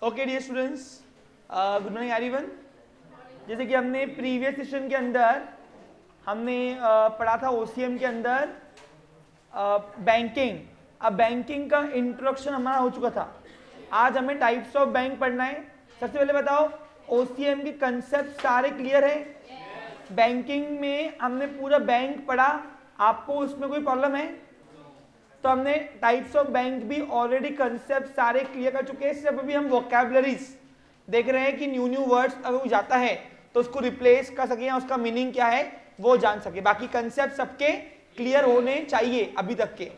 Okay dear students, good morning everyone. जैसे कि हमने प्रीवियस सेशन के अंदर हमने पढ़ा था ओसीएम के अंदर बैंकिंग। अब बैंकिंग का इंट्रोडक्शन हमारा हो चुका था। आज हमें टाइप्स ऑफ बैंक पढ़ना है। सबसे पहले बताओ, ओसीएम के कंसेप्ट सारे क्लियर है? बैंकिंग में हमने पूरा बैंक पढ़ा, आपको उसमें कोई प्रॉब्लम है? तो हमने टाइप्स ऑफ बैंक भी ऑलरेडी कंसेप्ट सारे क्लियर कर चुके हैं। सिर्फ अभी हम वोकैबुलरीज देख रहे हैं कि न्यू वर्ड्स अगर वो जाता है तो उसको रिप्लेस कर सके या उसका मीनिंग क्या है वो जान सके। बाकी कंसेप्ट सबके क्लियर होने चाहिए अभी तक के।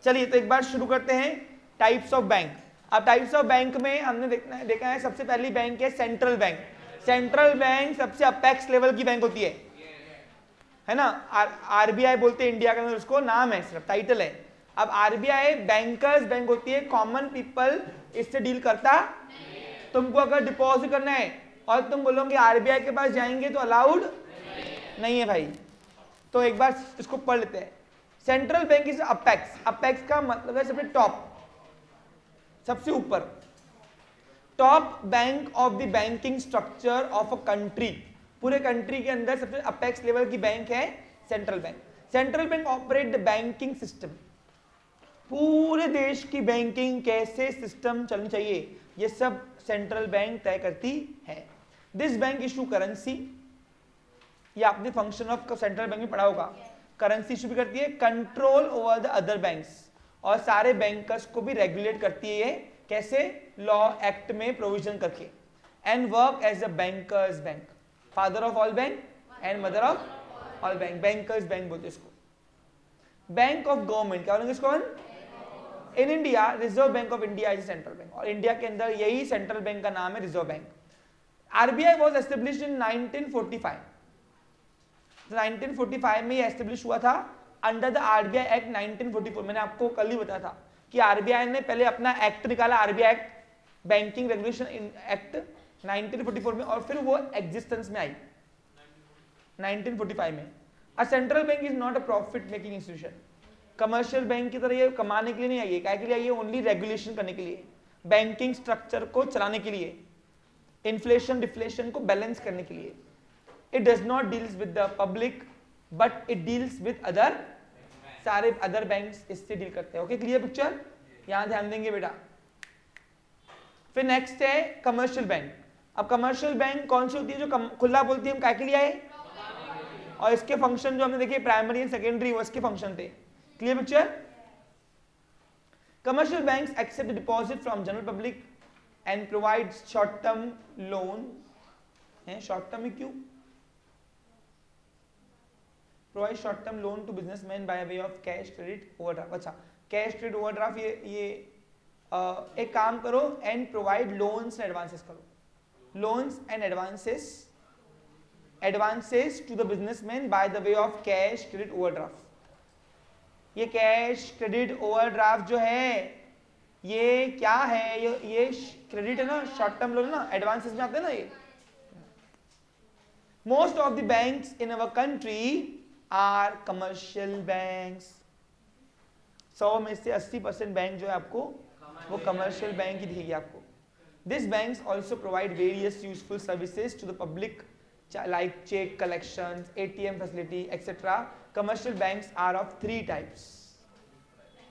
चलिए तो एक बार शुरू करते हैं टाइप्स ऑफ बैंक। अब टाइप्स ऑफ बैंक में हमने देखा है सबसे पहली बैंक है सेंट्रल बैंक। सेंट्रल बैंक सबसे अपेक्स लेवल की बैंक होती है ना। आरबीआई बोलते हैं इंडिया के अंदर, उसको नाम है, सिर्फ टाइटल है। अब आरबीआई बैंकर्स बैंक होती है, कॉमन पीपल इससे डील करता। तुमको अगर डिपॉजिट करना है और तुम बोलोगे आरबीआई के पास जाएंगे तो अलाउड नहीं है भाई। तो एक बार इसको पढ़ लेते हैं। Central bank is apex. Apex का मतलब है सबसे टॉप, सबसे ऊपर, top bank of the banking structure of a country. पूरे कंट्री के अंदर सबसे अपेक्स लेवल की बैंक है central bank. Central bank operate the banking system. पूरे देश की बैंकिंग कैसे सिस्टम चलनी चाहिए ये सब सेंट्रल बैंक तय करती है। दिस बैंक इशू करेंसी, ये आपने फंक्शन ऑफ सेंट्रल बैंक में पढ़ा होगा। करेंसी इशू भी करती है, control over the other banks, और सारे बैंकर्स को भी रेगुलेट करती है। कैसे? लॉ एक्ट में प्रोविजन करके। And work as a bankers bank, father of all bank and mother of all bank, bankers bank बोलते इसको। बैंक ऑफ गवर्नमेंट क्या बोलेंगे इसको? In India Reserve Bank of India is central bank, और India के अंदर यही सेंट्रल बैंक का नाम है Reserve Bank. RBI was established in 1945। 1945 में ये एस्टेब्लिश हुआ था अंडर द आरबीआई एक्ट 1944। मैंने आपको कल ही बताया था कि आरबीआई ने पहले अपना एक्ट निकाला, RBI act, banking regulation act 1944 में, और फिर वो एग्जिस्टेंस में आई 1945 में। A central bank is not a profit making institution. Commercial bank की तरह ये कमाने के लिए नहीं आई है। क्या के लिए आई है? ओनली रेगुलेशन करने के लिए, बैंकिंग स्ट्रक्चर को चलाने के लिए, इन्फ्लेशन डिफ्लेशन को बैलेंस करने के लिए। It does not deals with the public but it deals with other, सारे अदर बैंक्स इससे डील करते हैं। Okay, clear picture? यहां ध्यान देंगे बेटा। फिर नेक्स्ट है कमर्शियल बैंक। अब कमर्शियल बैंक कौन सी होती है? जो खुला बोलती है हम क्या के लिए आए, और इसके फंक्शन जो हमने देखे प्राइमरी एंड सेकेंडरी, वो इसके फंक्शन थे। Clear picture? Commercial banks accept deposit from general public and provide short-term loan. Short term में क्यों? Provide short-term loan to businessmen by way of cash credit overdraft. अच्छा, cash credit overdraft ये एक काम करो, and provide loans and advances करो. Loans and advances to the businessmen by the way of cash credit overdraft. ये cash credit overdraft जो है ये क्या है? ये क्रेडिट है ना, शॉर्ट टर्म लोन ना, एडवांसेस में आते हैं ना ये। Most of the banks in our country are commercial banks. 100 में से 80% बैंक जो है आपको वो कमर्शियल बैंक ही दिखेगी आपको। This banks also provide various useful services to the public like check collections, ATM facility, etc. Commercial banks are of 3 types.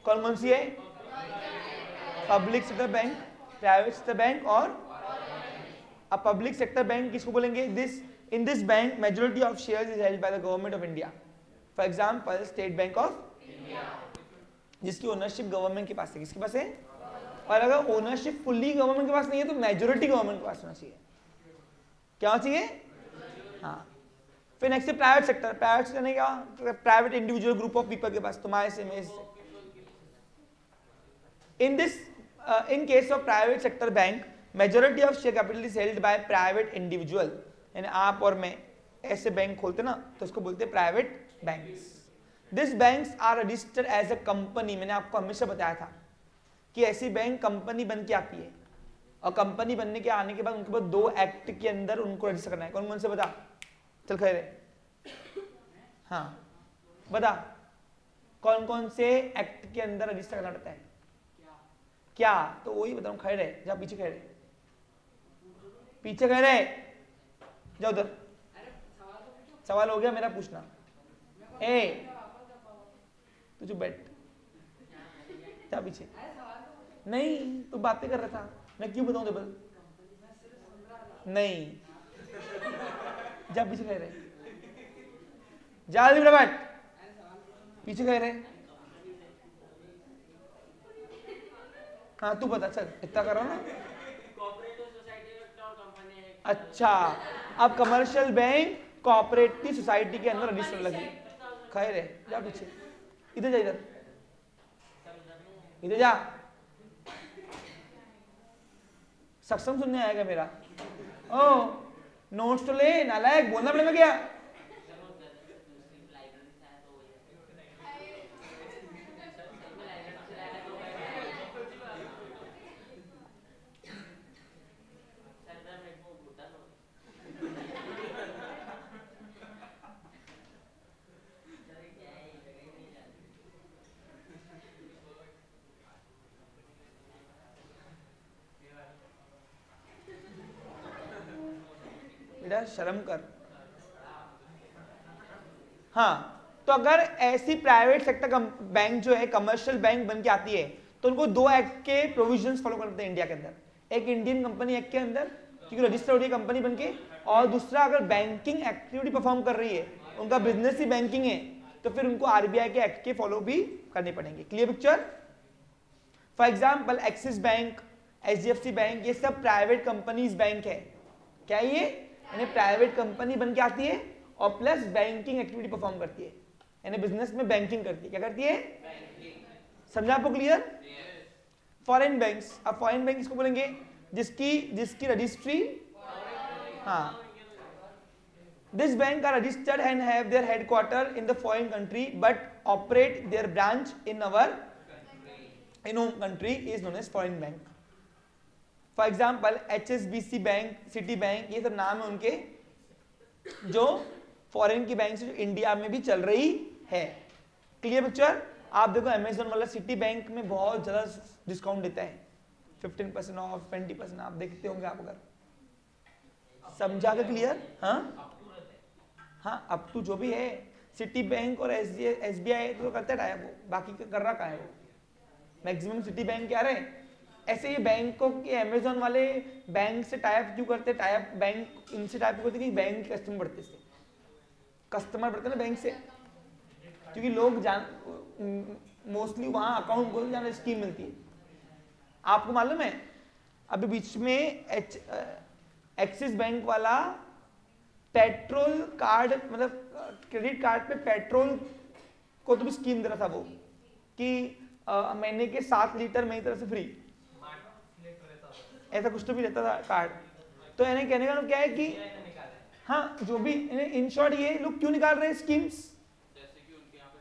कौन सी है? Public sector bank, private sector bank और अब पब्लिक सेक्टर बैंक किसको बोलेंगे? In this bank majority of shares is held by the government of India. For example, State Bank of India, जिसकी ownership government के पास है। किसके पास है? और अगर ओनरशिप फुल्ली गवर्नमेंट के पास नहीं है तो मेजोरिटी गवर्नमेंट के पास होना चाहिए। क्या होना चाहिए? हाँ। फिर next private sector. Private sector ने क्या? Private individual group of people के पास, तुम्हारे से मेरे से। In case of private sector bank majority of share capital is held by private individual, यानी आप और मैं ऐसे बैंक खोलते ना तो उसको बोलते हैं private banks. This banks are registered as a company. मैंने आपको हमेशा बताया था कि ऐसी बैंक कंपनी बन के आती है, और कंपनी बनने के आने के बाद उनके पास 2 एक्ट के अंदर उनको रजिस्टर करना है। कौन कौन से बता? चल खैर, हाँ बता, कौन कौन से एक्ट के अंदर रजिस्टर करना पड़ता है? क्या? तो वही बताऊं, खैर है, जहाँ पीछे खैर है। पीछे कह रहे, जाओ उधर। सवाल हो गया मेरा पूछना। ए तू चुप बैठ, जा पीछे। नहीं तू बातें कर रहा था, मैं क्यों बताऊं डबल? नहीं, जा पीछे कह रहे, जा जल्दी बैठ, पीछे कह रहे। हाँ तू बता, चल इतना करो ना। अच्छा, अब कमर्शियल बैंक कोऑपरेटिव सोसाइटी के अंदर रजिस्टर लगी। खैर है, जा पीछे, इधर जा, इधर इधर जा। सक्षम सुनने आएगा मेरा? ओ नोट्स तो ले, नालायक, बोलना पड़ेगा क्या? बेटा शर्म कर। हाँ, तो अगर ऐसी प्राइवेट सेक्टर बैंक जो है कमर्शियल बैंक बन के आती है तो उनको 2 एक्ट के प्रोविजंस फॉलो करते हैं इंडिया के अंदर। एक इंडियन कंपनी एक्ट के अंदर, क्योंकि रजिस्टर हो रही है कंपनी बन के, और दूसरा अगर बैंकिंग एक्टिविटी परफॉर्म कर रही है, उनका बिजनेस ही बैंकिंग है, तो फिर उनको आरबीआई के एक्ट के फॉलो भी करने पड़ेंगे। Clear picture? For example axis bank, HDFC bank, ये सब प्राइवेट कंपनीज बैंक है। क्या ये? यानी प्राइवेट कंपनी बन के आती है और प्लस बैंकिंग एक्टिविटी परफॉर्म करती है, यानी बिजनेस में बैंकिंग करती है। क्या करती है? समझा आपको? क्लियर? फॉरेन बैंक्स, अब फॉरेन बैंक इसको बोलेंगे जिसकी रजिस्ट्री, हाँ, this bank are registered and have their headquarter in the foreign country but operate their branch in our home country is known as foreign bank. For example HSBC bank, Citibank, ये सब नाम है उनके जो foreign की bank से जो India में भी चल रही है। Clear picture? आप देखो अमेजोन वाला सिटी बैंक में बहुत ज्यादा डिस्काउंट देता है, 15% ऑफ, 20%, आप देखते होंगे आप अगर। समझा के? क्लियर? हाँ, अब तो जो भी है सिटी बैंक और SBI तो करता है टाइप, वो बाकी कर रहा है वो मैक्सिमम सिटी बैंक क्या रहे। ऐसे ये बैंकों के अमेजोन वाले बैंक से टाइप क्यों करते? टाइप बैंक इनसे टाइप करते कि बैंक के कस्टमर बढ़ते से, कस्टमर बढ़ते ना बैंक से, क्योंकि लोग मोस्टली वहां अकाउंट खोलने जाने स्कीम मिलती है। आपको मालूम है अभी बीच में एक्सिस बैंक वाला पेट्रोल कार्ड, मतलब क्रेडिट कार्ड पे पेट्रोल को तो भी स्कीम दे रहा था वो कि महीने के 7 लीटर मेरी तरफ से फ्री, ऐसा कुछ तो भी रहता था कार्ड। तो यानी कहने का क्या है कि हाँ, जो भी इन शॉर्ट ये लोग क्यों निकाल रहे हैं स्कीम्स?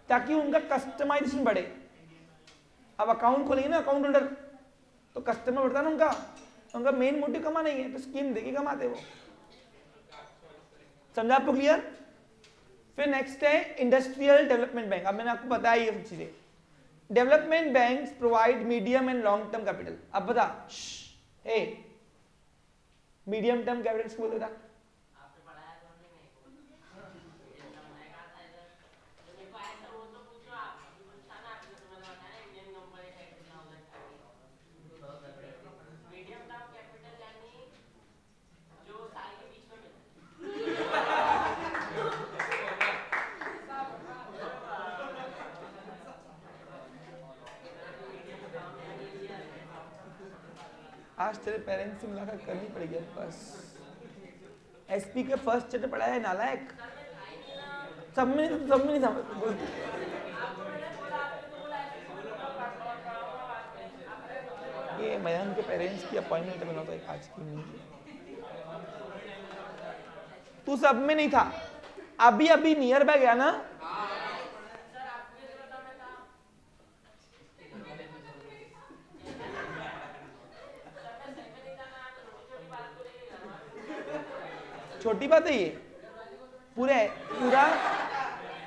ताकि उनका कस्टमाइजेशन बढ़े। अब अकाउंट खोलेंगे ना अकाउंट होल्डर, तो कस्टमर बढ़ता ना उनका मेन मोटिव कमाना ही है, तो स्कीम देके कमाते वो। समझा आपको? क्लियर? फिर नेक्स्ट है इंडस्ट्रियल डेवलपमेंट बैंक। अब मैंने आपको बताया ये सब चीजें। Development banks provide medium and long term capital. अब बता, मीडियम टर्म कैपिटल किसको बोलते था? आज तेरे पेरेंट्स से मुलाकात करनी पड़ेगी बस। एसपी के फर्स्ट चैप्टर पढ़ा है नालायक, सब में नहीं समझ। ये मयंक के पेरेंट्स की अपॉइंटमेंट में होता है आज की नहीं, तू सब में नहीं था, अभी अभी नियर बाय गया ना। छोटी बात है ये, पूरा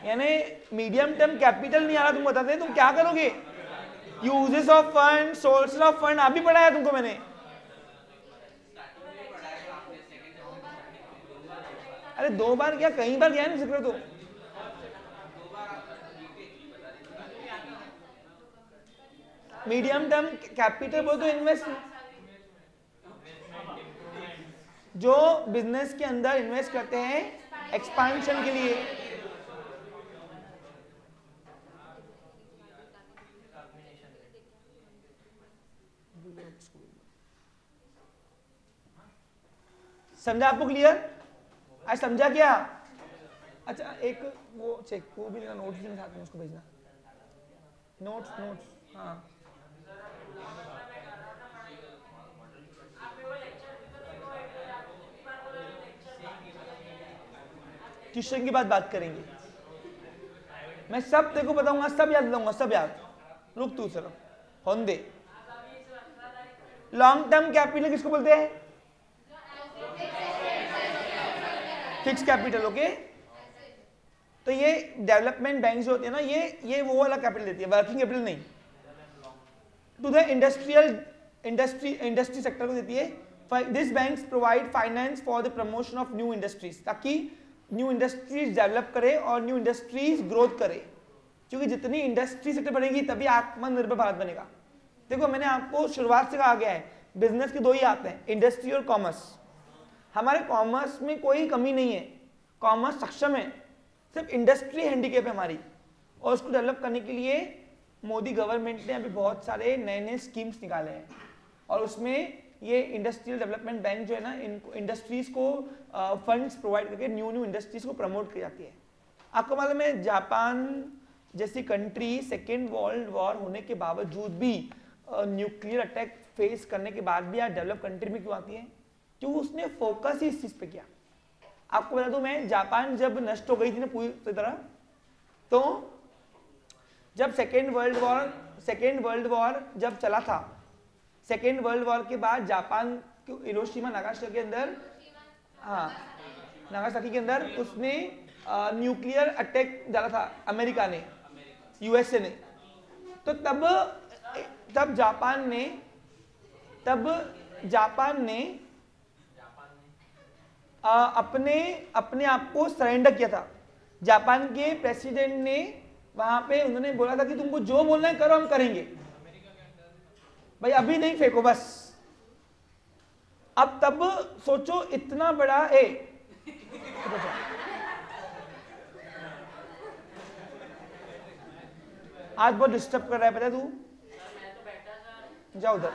यानी मीडियम टर्म कैपिटल नहीं आ रहा, तुम बताते तुम क्या करोगे? Uses of fund, sources of fund अभी पढ़ाया तुमको मैंने। अरे 2 बार क्या, कई बार गया है ना जिक्र। तो मीडियम टर्म कैपिटल बोल तो इन्वेस्ट, जो बिजनेस के अंदर इन्वेस्ट करते हैं एक्सपांशन के लिए। समझा आपको क्लियर? आज समझा क्या? अच्छा एक वो चेक वो भी नोट्स भी साथ में उसको भेजना, नोट्स हाँ। ट्यूशन की बात करेंगे, मैं सब तेरे को बताऊंगा, सब याद लाऊंगा, सब याद। रुक तू सिर्फ होने दे। लॉन्ग टर्म कैपिटल किसको बोलते हैं? Fix capital. ओके, तो ये डेवलपमेंट बैंक जो होती है ना, ये वो वाला कैपिटल देती है, वर्किंग कैपिटल नहीं। टू द इंडस्ट्री सेक्टर को देती है। This banks provide finance for the promotion of new industries, ताकि न्यू इंडस्ट्रीज डेवलप करे और न्यू इंडस्ट्रीज ग्रोथ करे, क्योंकि जितनी इंडस्ट्री सेक्टर बढ़ेगी तभी आत्मनिर्भर भारत बनेगा। देखो मैंने आपको शुरुआत से कहा गया है, बिजनेस के 2 ही आते हैं, इंडस्ट्री और कॉमर्स। हमारे कॉमर्स में कोई कमी नहीं है, कॉमर्स सक्षम है, सिर्फ इंडस्ट्री हैंडीकैप है हमारी, और उसको डेवलप करने के लिए मोदी गवर्नमेंट ने अभी बहुत सारे नए स्कीम्स निकाले हैं, और उसमें ये इंडस्ट्रियल डेवलपमेंट बैंक जो है ना, इनको इंडस्ट्रीज को फंड्स प्रोवाइड करके न्यू इंडस्ट्रीज को प्रमोट की जाती है। आपको मालूम है जापान जैसी कंट्री सेकेंड वर्ल्ड वॉर होने के बावजूद भी, न्यूक्लियर अटैक फेस करने के बाद भी आज डेवलप कंट्री में क्यों आती है? क्योंकि उसने फोकस ही इस चीज पे किया। आपको बता दूं मैं, जापान जब नष्ट हो गई थी ना पूरी तरह, तो जब सेकेंड वर्ल्ड वॉर जब चला था, सेकेंड वर्ल्ड वॉर के बाद जापान हिरोशिमा नागासाकी के अंदर, हाँ नागासाकी के अंदर उसने न्यूक्लियर अटैक डाला था, अमेरिका ने, यूएसए ने। तो तब जापान ने अपने आप को सरेंडर किया था। जापान के प्रेसिडेंट ने वहां पे उन्होंने बोला था कि तुमको जो बोलना है करो, हम करेंगे, भाई अभी नहीं फेंको बस। अब तब सोचो इतना बड़ा आज बहुत डिस्टर्ब कर रहा है, पता है तू? जाओ उधर।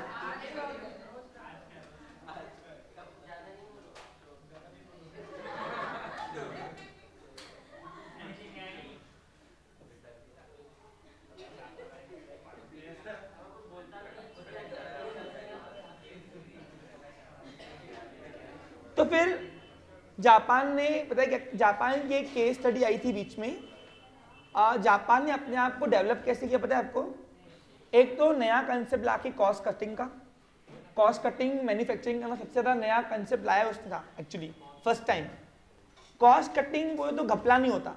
तो फिर जापान ने, पता है क्या, जापान की एक केस स्टडी आई थी बीच में। जापान ने अपने आप को डेवलप कैसे किया पता है आपको? एक तो नया कंसेप्ट लाके कॉस्ट कटिंग का, कॉस्ट कटिंग मैन्युफैक्चरिंग का सबसे ज्यादा नया कंसेप्ट लाया उसने था actually, first time. Cost cutting वो तो घपला नहीं होता,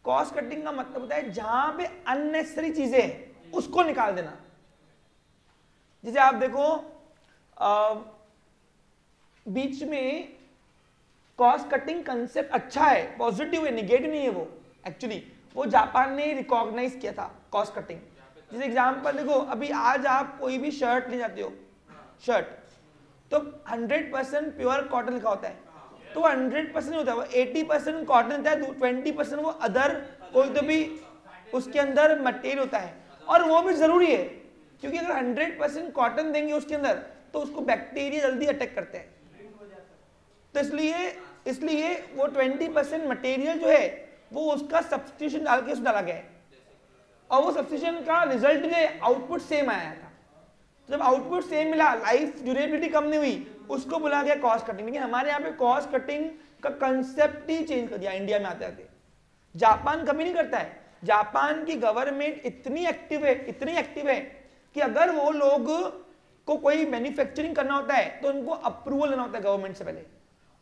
कॉस्ट कटिंग का मतलब होता है जहां पे अननेसेसरी चीजें हैं उसको निकाल देना। जैसे आप देखो बीच में कॉस्ट कटिंग कंसेप्ट अच्छा है, पॉजिटिव है, निगेटिव नहीं है वो। एक्चुअली वो जापान ने रिकॉग्नाइज किया था कॉस्ट कटिंग। जैसे एग्जांपल देखो, अभी आज आप कोई भी शर्ट ले जाते हो, शर्ट तो 100% प्योर कॉटन लिखा होता है, तो 100% नहीं होता, वो 80% कॉटन होता है, 20% वो अदर कोई तो भी उसके अंदर मटेरियल होता है, और वो भी जरूरी है, क्योंकि अगर 100% कॉटन देंगे उसके अंदर तो उसको बैक्टीरिया जल्दी अटैक करते हैं। तो इसलिए वो 20% मटेरियल जो है वो उसका सब्स्टिट्यूशन डाल के उसमें डाला गया है, और वो सब्स्टिट्यूशन का रिजल्ट जो है आउटपुट सेम आया था। जब आउटपुट सेम मिला, लाइफ ड्यूरेबिलिटी कम नहीं हुई, उसको बोला गया कॉस्ट कटिंग। लेकिन हमारे यहाँ पे कॉस्ट कटिंग का कंसेप्ट ही चेंज कर दिया इंडिया में आते आते। जापान कभी नहीं करता है, जापान की गवर्नमेंट इतनी एक्टिव है कि अगर वो लोग को कोई मैन्युफैक्चरिंग करना होता है तो उनको अप्रूवल लेना होता है गवर्नमेंट से पहले,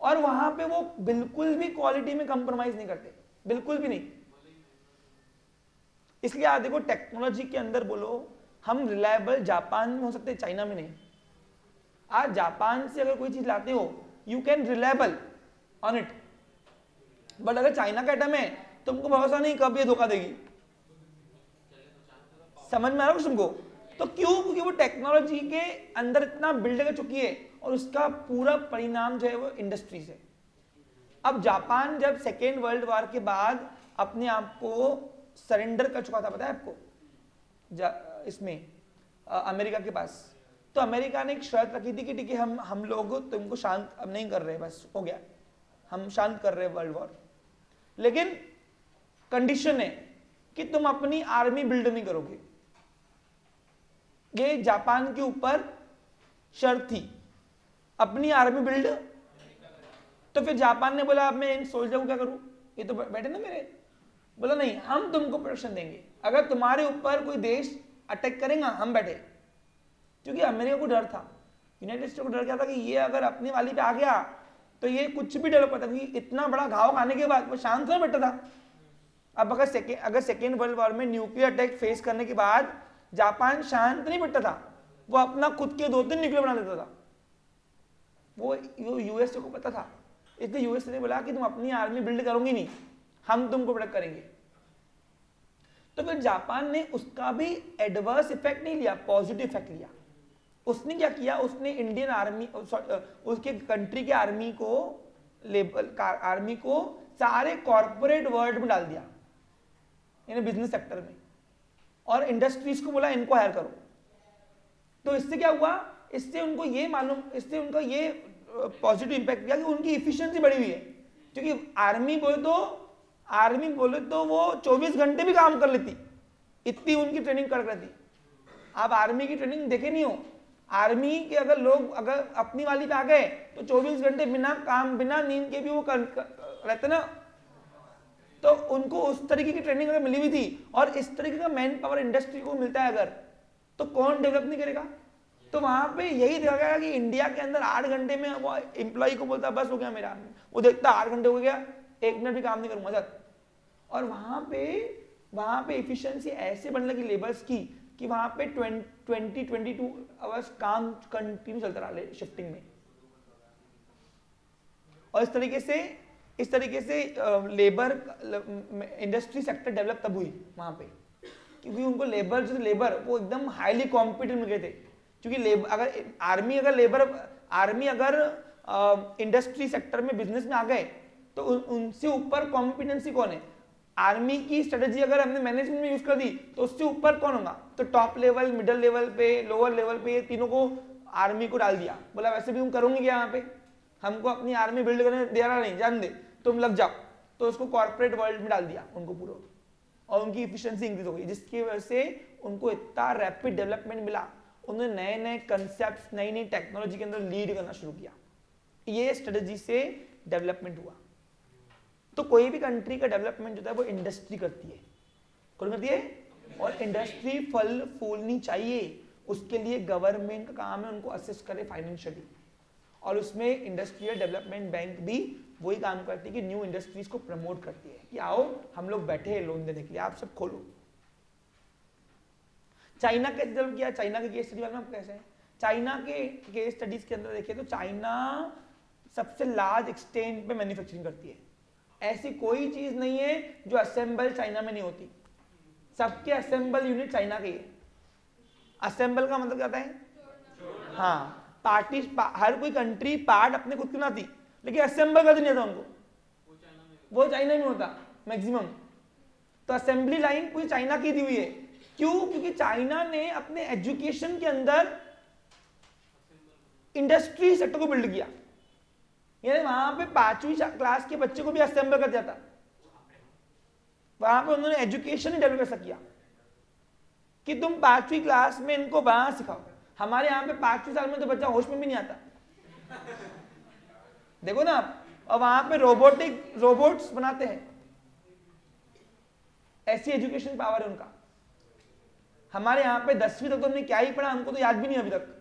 और वहां पे वो बिल्कुल भी क्वालिटी में कंप्रोमाइज नहीं करते, बिल्कुल भी नहीं। इसलिए आप देखो टेक्नोलॉजी के अंदर बोलो हम रिलायबल जापान में हो सकते हैं, चाइना में नहीं। आज जापान से अगर कोई चीज लाते हो you can reliable on it, but अगर चाइना का एटम है तुमको भरोसा नहीं कब ये धोखा देगी। समझ में आ रहा है तुमको? तो क्यों? क्योंकि वो टेक्नोलॉजी के अंदर इतना बिल्ड कर चुकी है और उसका पूरा परिणाम जो है वो इंडस्ट्री से। अब जापान जब सेकेंड वर्ल्ड वॉर के बाद अपने आप को सरेंडर कर चुका था, पता है आपको, इसमें अमेरिका के पास, तो अमेरिका ने एक शर्त रखी थी कि ठीक है हम लोग तुमको शांत अब नहीं कर रहे, बस हो गया, हम शांत कर रहे हैं वर्ल्ड वॉर, लेकिन कंडीशन है कि तुम अपनी आर्मी बिल्ड नहीं करोगे। ये जापान के ऊपर शर्त थी, अपनी आर्मी बिल्ड। तो फिर जापान ने बोला अब मैं इन सोल्जर को क्या करूं, ये तो बैठे ना मेरे, बोला नहीं हम तुमको प्रोटेक्शन देंगे, अगर तुम्हारे ऊपर कोई देश अटैक करेगा हम बैठे। क्योंकि अमेरिका को डर था, यूनाइटेड स्टेट्स को डर क्या था कि ये अगर अपनी वाली पे आ गया तो ये कुछ भी डेवलप करता, क्योंकि इतना बड़ा घाव खाने के बाद वो शांत नहीं बैठा था। अब अगर सेकेंड वर्ल्ड वॉर में न्यूक्लियर अटैक फेस करने के बाद जापान शांत नहीं बैठता था, वो अपना खुद के 2-3 न्यूक्लियर बना लेता था। वो यूएसए को पता था, इसलिए यूएसए ने बोला कि तुम अपनी आर्मी बिल्ड करोगे नहीं, हम तुमको प्रोटेक्ट करेंगे। तो फिर जापान ने उसका भी एडवर्स इफेक्ट नहीं लिया, पॉजिटिव इफेक्ट लिया। उसने क्या किया, उसने इंडियन आर्मी, उसके कंट्री के आर्मी को सारे कॉर्पोरेट वर्ल्ड में डाल दिया, यानी बिजनेस सेक्टर में, और इंडस्ट्रीज को बोला इनको हायर करो। तो इससे क्या हुआ, इससे उनको ये मालूम, इससे उनका ये पॉजिटिव इंपैक्ट किया कि उनकी इफिशिएंसी बढ़ी हुई है। क्योंकि आर्मी बोले तो वो 24 घंटे भी काम कर लेती, इतनी उनकी ट्रेनिंग कर रहती। आप आर्मी की ट्रेनिंग देखे नहीं हो, आर्मी के अगर लोग अगर अपनी वाली पे आ गए तो 24 घंटे बिना काम बिना नींद के भी वो रहते ना। तो उनको उस तरीके की ट्रेनिंग अगर मिली हुई थी और इस तरीके का मैन पावर इंडस्ट्री को मिलता है अगर, तो कौन डेवलप नहीं करेगा। तो वहां पे यही देखा गया कि इंडिया के अंदर 8 घंटे में वो एम्प्लॉय को बोलता बस हो गया मेरा, वो देखता 8 घंटे हो गया, 1 मिनट भी काम नहीं करूंगा सर। और वहां पे एफिशिएंसी ऐसे बनने लगी लेबर्स की कि वहां पे 22 आवर्स काम कंटिन्यू चलता रहा शिफ्टिंग में। और इस तरीके से लेबर इंडस्ट्री सेक्टर डेवलप तब हुई वहां पे, क्योंकि उनको लेबर वो एकदम हाईली कॉम्पिटेंट मिल गए थे। क्योंकि आर्मी अगर इंडस्ट्री सेक्टर में बिजनेस में आ गए तो उनसे ऊपर कॉम्पिटेंसी कौन है। आर्मी की स्ट्रेटेजी अगर हमने मैनेजमेंट में यूज कर दी तो उससे ऊपर कौन होगा, तो टॉप लेवल, मिडिल लेवल पे, लोअर लेवल पे, ये तीनों को आर्मी को डाल दिया। बोला वैसे भी हम करोगे क्या, यहाँ पे हमको अपनी आर्मी बिल्ड करने दे रहा नहीं, जान दे तुम लग जाओ। तो उसको कॉर्पोरेट वर्ल्ड में डाल दिया उनको पूरा, और उनकी इफिशिएंसी इंक्रीज हो गई, जिसकी वजह से उनको इतना रैपिड डेवलपमेंट मिला। उन्होंने नए नए कंसेप्ट, नई नई टेक्नोलॉजी के अंदर लीड करना शुरू किया। ये स्ट्रेटेजी से डेवलपमेंट हुआ। तो कोई भी कंट्री का डेवलपमेंट होता है वो इंडस्ट्री करती है, कौन करती है, और इंडस्ट्री फल फूलनी चाहिए। उसके लिए गवर्नमेंट का काम है उनको असिस्ट करे फाइनेंशियली, और उसमें इंडस्ट्रियल डेवलपमेंट बैंक भी वही काम करती है कि न्यू इंडस्ट्रीज को प्रमोट करती है कि आओ हम लोग बैठे हैं लोन देने के लिए, आप सब खोलो। चाइना कैसे डेवलप किया, चाइना के केस स्टडी में आपको कैसे है, चाइना के केस स्टडीज के अंदर देखिए तो चाइना सबसे लार्ज एक्सटेंट पे मैन्युफैक्चरिंग करती है। ऐसी कोई चीज नहीं है जो असेंबल चाइना में नहीं होती, सबके असेंबल यूनिट चाइना के है। असेंबल का मतलब क्या होता है, हाँ हर कोई कंट्री पार्ट अपने खुद की बनाती, लेकिन असेंबल का नहीं आता उनको, वो चाइना में होता मैक्सिमम। तो असेंबली लाइन पूरी चाइना की दी हुई है। क्यों? क्योंकि चाइना ने अपने एजुकेशन के अंदर इंडस्ट्री सेक्टर को बिल्ड किया, यानी वहां पे 5वीं क्लास के बच्चे को भी असेंबल कर जाता। वहां पे उन्होंने एजुकेशन डेवलप ऐसा किया कि तुम 5वीं क्लास में इनको वहां सिखाओ। हमारे यहाँ पे 5वीं साल में तो बच्चा होश में भी नहीं आता, देखो ना आप। और वहां पे रोबोट्स बनाते हैं, ऐसी एजुकेशन पावर है उनका। हमारे यहाँ पे 10वीं तक तो हमने क्या ही पढ़ा, हमको तो याद भी नहीं अभी तक,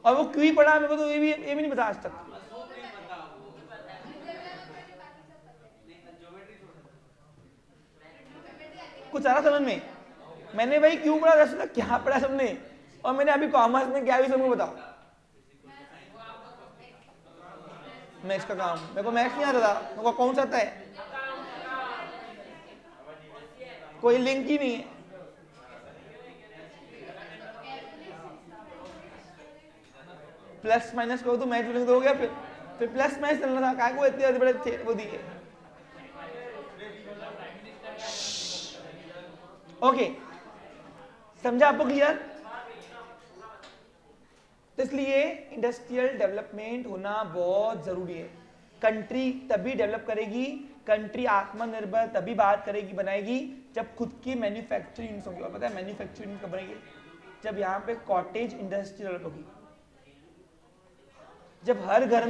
और वो क्यों ही पढ़ा मेरे को तो ये भी नहीं पता आज तक। कुछ आ रहा समझ में, मैंने भाई क्यों पढ़ा 10वीं तक, क्या पढ़ा सबने, और मैंने अभी कॉमर्स में क्या भी सबको बताओ। मैथ्स का काम, मेरे को मैथ्स नहीं आता था, मेरे को कौन सा आता है, कोई लिंक ही नहीं है। प्लस माइनस करो तो मैथ लिंक हो गया, फिर प्लस माइनस चलना था, काय को इतने बड़े थे वो दिए। ओके, समझा आपको क्लियर? तो इसलिए इंडस्ट्रियल डेवलपमेंट होना बहुत जरूरी है। कंट्री तभी डेवलप करेगी, कंट्री आत्मनिर्भर तभी बात करेगी, बनाएगी जब खुद की मैन्युफैक्चरिंग यूनिट्स होंगी। और पता है मैन्युफैक्चरिंग कब बनेगी? जब यहाँ पे कॉटेज इंडस्ट्री डेवलप होगी, जब हर घर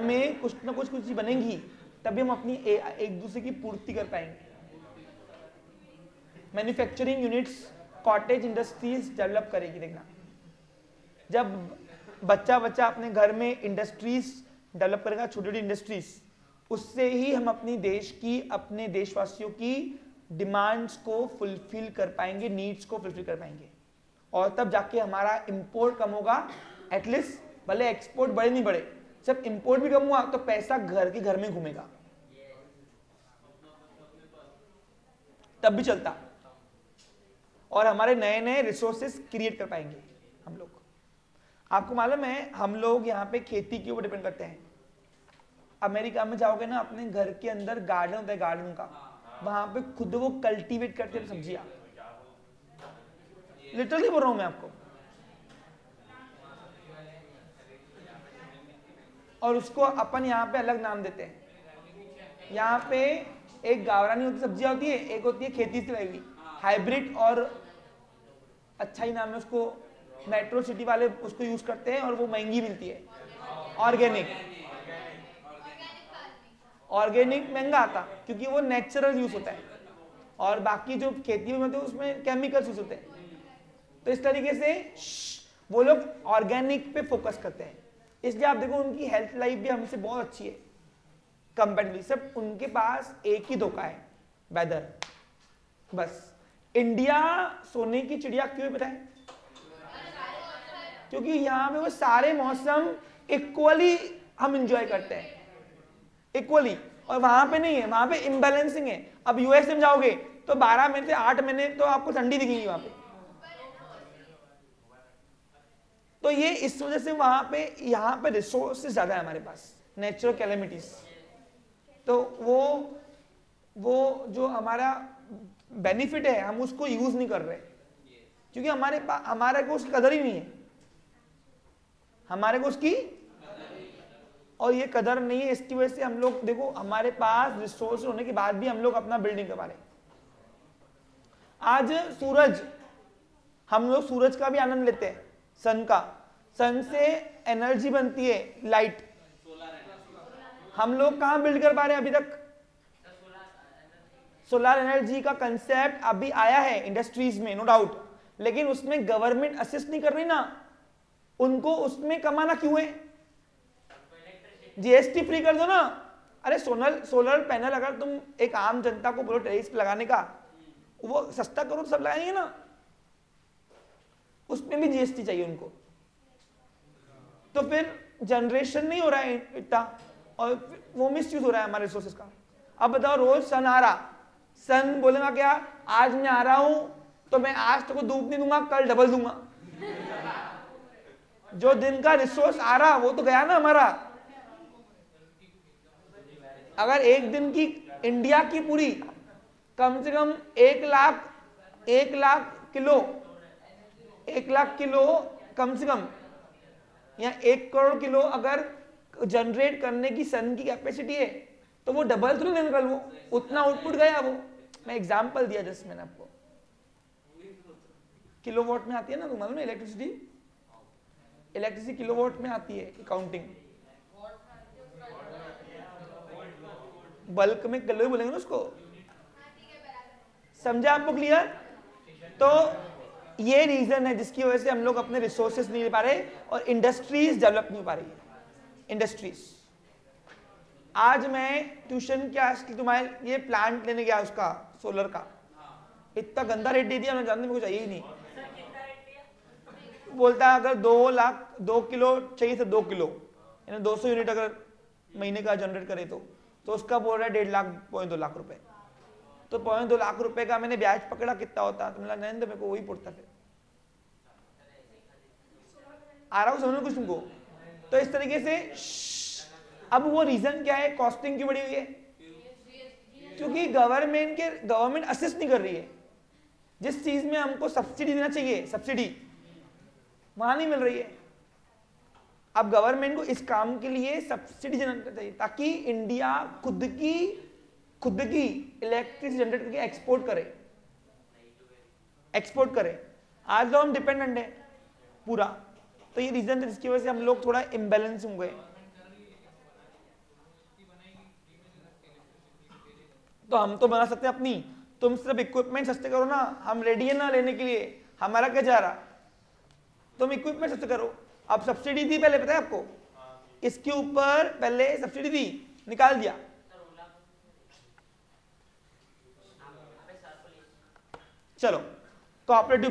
में कुछ ना कुछ चीज बनेंगी, तभी हम अपनी एक दूसरे की पूर्ति कर पाएंगे। Manufacturing units, cottage industries develop करेगी। देखना, जब बच्चा अपने घर में इंडस्ट्रीज डेवलप करेगा, छोटी छोटी इंडस्ट्रीज, उससे ही हम अपनी देश की, अपने देशवासियों की डिमांड्स को फुलफिल कर पाएंगे, नीड्स को फुलफिल कर पाएंगे। और तब जाके हमारा इंपोर्ट कम होगा, एटलीस्ट भले एक्सपोर्ट बढ़े नहीं बढ़े, जब इंपोर्ट भी कम हुआ तो पैसा घर में घूमेगा, तब भी चलता, और हमारे नए नए रिसोर्सेस क्रिएट कर पाएंगे हम लोग। आपको मालूम है हम लोग यहाँ पे खेती के ऊपर डिपेंड करते हैं। अमेरिका में जाओगे ना, अपने घर के अंदर गार्डन होता है, गार्डन का, वहां पे खुद वो कल्टीवेट करते हैं सब्जियां, लिटरली बोल रहा हूं मैं आपको। और उसको अपन यहाँ पे अलग नाम देते हैं। यहाँ पे एक गावरानी होती सब्जियां होती है, एक होती है खेती से लाई हुई हाइब्रिड, और अच्छा ही नाम है उसको, मेट्रो सिटी वाले उसको यूज करते हैं और वो महंगी मिलती है। ऑर्गेनिक महंगा आता क्योंकि वो नेचुरल यूज होता है, और बाकी जो खेती में होते हैं उसमें केमिकल्स यूज होते हैं। तो इस तरीके से वो लोग ऑर्गेनिक पे फोकस करते हैं, इसलिए आप देखो उनकी हेल्थ लाइफ भी हमसे बहुत अच्छी है कंपैरेटिवली। सब उनके पास एक ही धोखा है, वेदर, बस। इंडिया सोने की चिड़िया क्यों पता है? क्योंकि यहाँ पे वो सारे मौसम इक्वली हम इंजॉय करते हैं, इक्वली, और वहां पे नहीं है, वहां पे इम्बैलेंसिंग है। अब यूएसए में जाओगे तो 12 महीने से 8 महीने तो आपको ठंडी दिखेगी वहां पे। तो ये इस वजह से वहां पे, यहाँ पे रिसोर्सेज ज्यादा है हमारे पास, नेचुरल कैलेमिटीज। तो वो जो हमारा बेनिफिट है हम उसको यूज नहीं कर रहे, क्योंकि हमारे को उसकी कदर ही नहीं है, हमारे को उसकी, और ये कदर नहीं है। इसकी वजह से हम लोग देखो, हमारे पास रिसोर्स होने के बाद भी हम लोग अपना बिल्डिंग करवा रहे। आज सूरज, हम लोग सूरज का भी आनंद लेते हैं, सन का, सन से एनर्जी बनती है, लाइट। हम लोग कहां बिल्ड कर पा रहे हैं अभी तक? सोलर एनर्जी का कंसेप्ट अभी आया है इंडस्ट्रीज में, नो डाउट, लेकिन उसमें गवर्नमेंट असिस्ट नहीं कर रही ना, उनको उसमें कमाना क्यों है? जीएसटी फ्री कर दो ना। अरे सोलर पैनल अगर तुम एक आम जनता को बोलो टेरेस पे लगाने का, वो सस्ता करो तो सब लगाएंगे ना, उसमें भी जीएसटी चाहिए उनको। तो फिर जनरेशन नहीं हो रहा है इतना, और वो मिसयूज हो रहा है हमारे रिसोर्सेज का। अब बताओ, रोज सन आ रहा, सन बोलेगा क्या, आज मैं आ रहा हूं तो मैं आज तो धूप नहीं दूंगा, कल डबल दूंगा। जो दिन का रिसोर्स आ रहा वो तो गया ना हमारा। अगर एक दिन की इंडिया की पूरी कम से कम 1 लाख किलो कम से कम, या 1 करोड़ किलो अगर जनरेट करने की सन की कैपेसिटी है, तो वो डबल थोड़ी नहीं निकल, वो उतना आउटपुट गया। वो मैं एग्जांपल दिया जस्ट मैंने आपको, किलोवाट में आती है ना, तुम मालूम है इलेक्ट्रिसिटी किलोवाट में आती है काउंटिंग, बल्क में किलो ही बोलेंगे ना उसको, समझा आपको क्लियर? तो ये रीजन है जिसकी वजह से हम लोग अपने रिसोर्सेज नहीं ले पा रहे और इंडस्ट्रीज डेवलप नहीं हो पा रही है। इंडस्ट्रीज, आज मैं ट्यूशन क्लास की तुम्हारे ये प्लांट लेने गया उसका सोलर का, इतना गंदा रेट दे दिया, मैं जानते मेरे को चाहिए ही नहीं। बोलता है अगर 2 किलो चाहिए तो 2 किलो, यानी 200 यूनिट अगर महीने का जनरेट करे तो उसका बोल रहा है 1.5 लाख 2.2 लाख रुपए। तो 2.2 लाख रुपए का मैंने ब्याज पकड़ा, कितना होता तो मिला नरेंद्र, मेरे को वही पड़ता। फिर आ रहा हूँ समझ में कुछ तुमको? तो इस तरीके से अब वो रीजन क्या है, कॉस्टिंग क्यों बढ़ी हुई है? क्योंकि गवर्नमेंट असिस्ट नहीं कर रही है। जिस चीज में हमको सब्सिडी देना चाहिए, सब्सिडी वहां नहीं मिल रही है। अब गवर्नमेंट को इस काम के लिए सब्सिडी देना चाहिए ताकि इंडिया खुद की इलेक्ट्रिसिटी जनरेट करके एक्सपोर्ट करे। आज तो हम डिपेंडेंट है पूरा। तो ये रीजन है जिसकी वजह से हम लोग थोड़ा इम्बैलेंस हो गए। तो हम तो बना सकते हैं अपनी, तुम सिर्फ इक्विपमेंट सस्ते करो ना, हम रेडी है ना लेने के लिए, हमारा क्या जा रहा, तुम इक्विपमेंट सस्ते करो। अब सब्सिडी थी पहले, पता है आपको, इसके ऊपर पहले सब्सिडी थी, निकाल दिया। चलो कोऑपरेटिव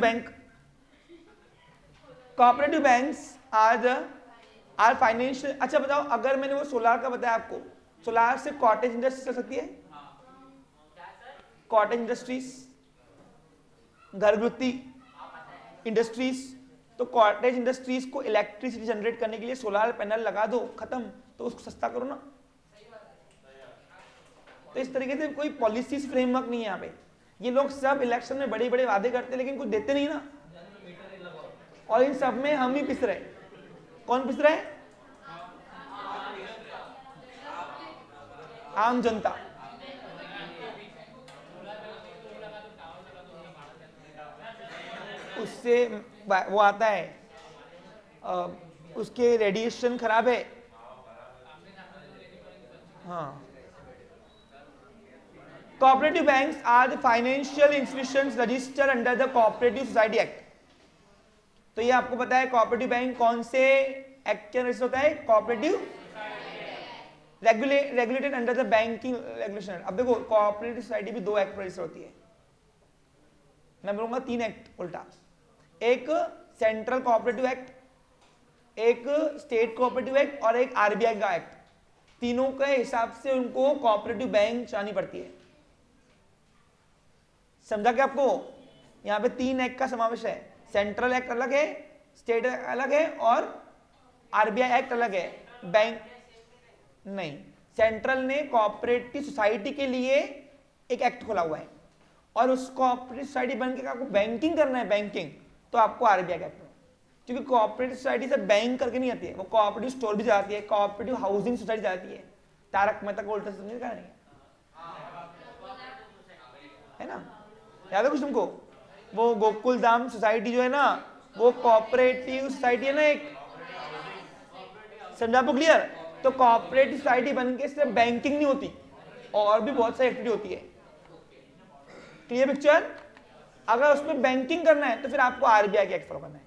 बैंक्स आर फाइनेंशियल। अच्छा बताओ, अगर मैंने वो सोलार का बताया आपको, सोलार से कॉटेज इंडस्ट्री चल सकती है, कॉटेज इंडस्ट्रीज, घरगुती इंडस्ट्रीज। तो कॉटेज इंडस्ट्रीज को इलेक्ट्रिसिटी जनरेट करने के लिए सोलार पैनल लगा दो, खत्म। तो उसको सस्ता करो ना। तो इस तरीके से कोई पॉलिसीज फ्रेमवर्क नहीं है यहाँ पे। ये लोग सब इलेक्शन में बड़े बड़े वादे करते हैं लेकिन कुछ देते नहीं ना, और इन सब में हम ही पिस रहे। कौन पिस रहा है? आम जनता। उससे वो आता है, उसके रेडिएशन खराब है। हाँ, cooperative banks are the financial institutions registered under the cooperative society act. तो ये आपको पता है कोऑपरेटिव बैंक कौन से एक्ट के अंदर होता है? Cooperative regulated under the banking regulation. अब देखो कोऑपरेटिव सोसाइटी भी 2 एक्ट पर रजिस्टर होती है, मैं बोलूंगा 3 एक्ट उल्टा। एक सेंट्रल कोऑपरेटिव एक्ट, एक स्टेट कोऑपरेटिव एक्ट और एक आरबीआई का एक्ट। तीनों के हिसाब से उनको कोऑपरेटिव बैंक चलानी पड़ती है। समझा क्या आपको? यहां पे 3 एक्ट का समावेश है। सेंट्रल एक्ट अलग है, स्टेट एक्ट अलग है और आरबीआई एक्ट अलग है। बैंक नहीं, सेंट्रल ने कोऑपरेटिव सोसाइटी के लिए एक एक्ट खोला हुआ है और उस कोऑपरेटिव सोसाइटी बन के आपको बैंकिंग करना है, बैंकिंग, तो आपको आरबीआई एक्ट, क्योंकि कोऑपरेटिव सोसाइटी से बैंक करके नहीं आती है, वो कोऑपरेटिव स्टोर भी जाती है, कोऑपरेटिव हाउसिंग सोसाइटी जाती है। तारक मेहता का उल्टा समझने का नहीं है ना? याद है कुछ तुमको? वो गोकुल धाम सोसाइटी जो है ना, वो कोऑपरेटिव सोसाइटी है ना एक, समझा आपको? क्लियर? तो कोऑपरेटिव सोसाइटी बनके सिर्फ बैंकिंग नहीं होती, और भी बहुत सारी एक्टिविटी होती है। Clear picture? अगर उसमें बैंकिंग करना है तो फिर आपको आरबीआई के एक्ट फॉलो करना है।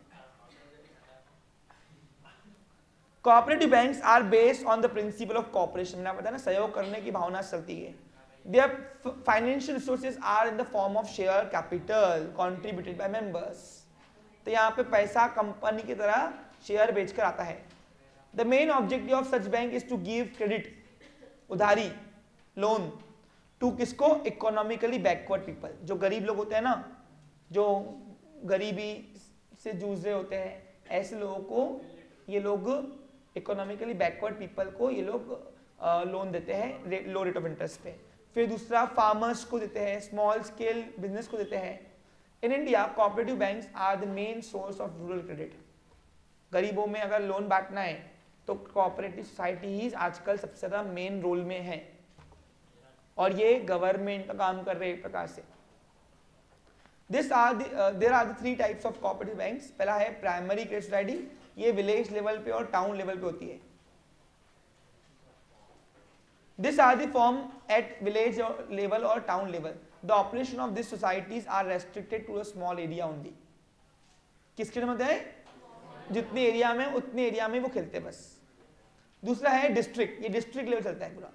Cooperative banks are based on the principle of cooperation. मैंने बताया ना, सहयोग करने की भावना से चलती है। Their financial resources are in the form of share capital contributed by members। तो यहाँ पे पैसा कंपनी की तरह शेयर बेचकर आता है। The main objective of such bank is to give credit, उधारी, लोन, to किसको? इकोनॉमिकली बैकवर्ड पीपल, जो गरीब लोग होते हैं ना, जो गरीबी से जूझ रहे होते हैं, ऐसे लोगों को ये लोग, इकोनॉमिकली बैकवर्ड पीपल को ये लोग लोन देते हैं लो रेट ऑफ इंटरेस्ट पे। फिर दूसरा फार्मर्स को देते हैं, स्मॉल स्केल बिजनेस को देते हैं। In India cooperative banks are the main source of rural credit. गरीबों में अगर लोन बांटना है तो कोऑपरेटिव सोसाइटीज आजकल सबसे ज्यादा मेन रोल में है, और ये गवर्नमेंट का काम कर रहे हैं एक प्रकार से। There are the 3 types of cooperative banks. पहला है प्राइमरी क्रेडिट सोसाइटी, ये विलेज लेवल पे और टाउन लेवल पे होती है। These are the formed at village level or town level. The operation of these societies are restricted to a small area only. किसके लिए मतलब है? जितने एरिया में उतने एरिया में वो खेलते हैं बस। दूसरा है डिस्ट्रिक्ट, ये डिस्ट्रिक्ट लेवल चलता है पूरा।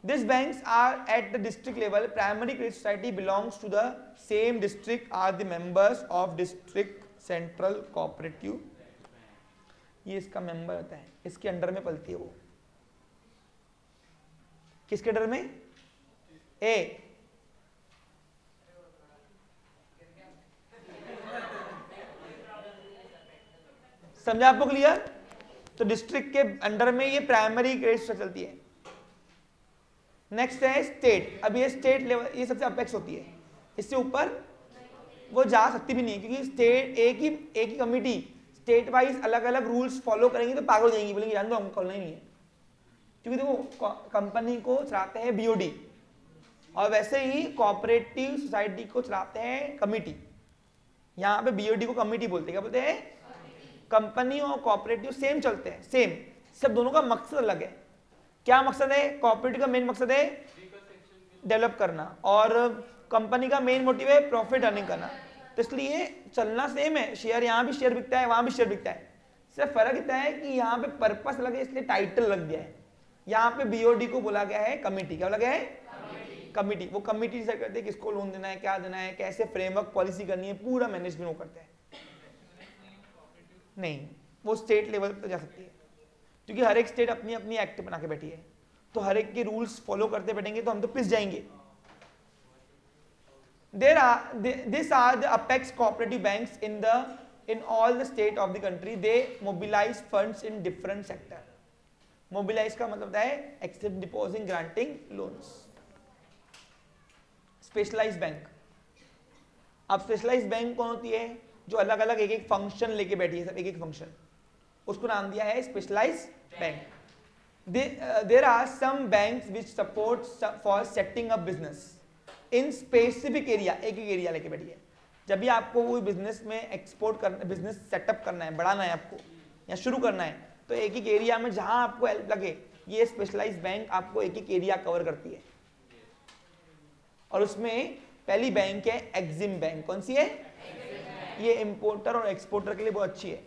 These banks are at the district level. Primary credit society belongs to the same district, are the members of district central cooperative। ये इसका मेंबर होता है, इसके अंडर में पलती है वो। किसके अंडर में? ए। समझा आपको क्लियर? तो डिस्ट्रिक्ट के अंडर में ये प्राइमरी क्रेडिट सोसाइटी चलती है। नेक्स्ट है स्टेट। अब ये स्टेट लेवल, ये सबसे अपेक्स होती है, इससे ऊपर वो जा सकती भी नहीं है, क्योंकि स्टेट एक ही कमिटी स्टेट वाइज अलग अलग रूल्स फॉलो करेंगी तो पागल हो जाएंगी, बोलेंगे जान दो हमको करना ही नहीं है। क्योंकि देखो कंपनी को चलाते हैं बीओडी, और वैसे ही कोऑपरेटिव सोसाइटी को चलाते हैं कमिटी। यहाँ पे बीओडी को कमिटी बोलते हैं, क्या बोलते हैं? कंपनी और कोऑपरेटिव सेम चलते हैं, सेम, सब दोनों का मकसद अलग है। क्या मकसद है? कोऑपरेटिव का मेन मकसद है डेवलप करना, और कंपनी का मेन मोटिव है प्रॉफिट अर्निंग करना। तो इसलिए चलना सेम है, शेयर यहाँ भी शेयर बिकता है, वहां भी शेयर बिकता है, सिर्फ फर्क इतना है कि यहाँ पे पर्पस अलग है, इसलिए टाइटल लग गया है। यहाँ पे बीओडी को बोला गया है कमिटी। क्या बोला गया है? कमिटी। वो कमिटी डिसाइड करते हैं किसको लोन देना है, क्या देना है, कैसे फ्रेमवर्क पॉलिसी करनी है, पूरा मैनेजमेंट वो करते हैं। नहीं, वो स्टेट लेवल पर जा सकती है, क्योंकि हर एक स्टेट अपनी अपनी एक्ट बना के बैठी है, तो हर एक के रूल्स फॉलो करते बैठेंगे तो हम तो पिस जाएंगे। These are the apex cooperative banks in all the state of the country. They mobilize funds in different sector. Mobilize का मतलब है accept, depositing, granting loans. Specialized bank. अब स्पेशलाइज्ड बैंक कौन होती है? जो अलग अलग एक एक फंक्शन लेके बैठी है, सब एक एक फंक्शन, उसको नाम दिया है specialised bank. There are some banks which support for setting up business in specific area, एक एक एरिया लेके बैठिए। जब भी आपको वो बिजनेस में एक्सपोर्ट करना, बिजनेस सेटअप करना है, बढ़ाना है आपको या शुरू करना है, तो एक एक एरिया में जहां आपको हेल्प लगे, ये स्पेशलाइज्ड बैंक आपको एक एक एरिया कवर करती है। और उसमें पहली बैंक है एक्जिम बैंक। कौन सी है? ये इंपोर्टर और एक्सपोर्टर के लिए बहुत अच्छी है,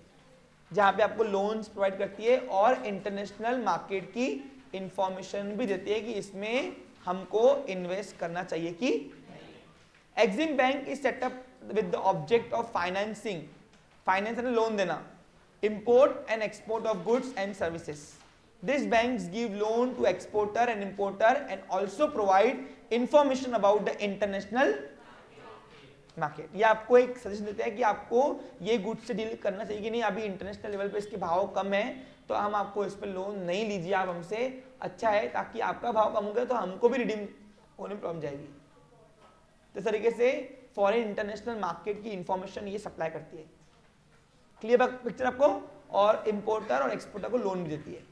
जहां पे आपको लोन्स प्रोवाइड करती है और इंटरनेशनल मार्केट की इंफॉर्मेशन भी देती है कि इसमें हमको इन्वेस्ट करना चाहिए कि नहीं। Exim bank is set up with the object of financing, finance यानी लोन देना, import and export of goods and services. This banks give loan to exporter and importer and also provide information about the international market. ये आपको एक suggestion देते हैं कि आपको ये गुड्स से डील करना चाहिए कि नहीं, अभी इंटरनेशनल लेवल पे इसके भाव कम है तो हम आपको इस पर लोन नहीं लीजिए आप हमसे, अच्छा है, ताकि आपका भाव कम हो गया तो हमको भी रिडीम होने में प्रॉब्लम जाएगी। तो इस तरीके से फॉरेन इंटरनेशनल मार्केट की इंफॉर्मेशन ये सप्लाई करती है। क्लियर पिक्चर आपको? और इंपोर्टर और एक्सपोर्टर को लोन भी देती है।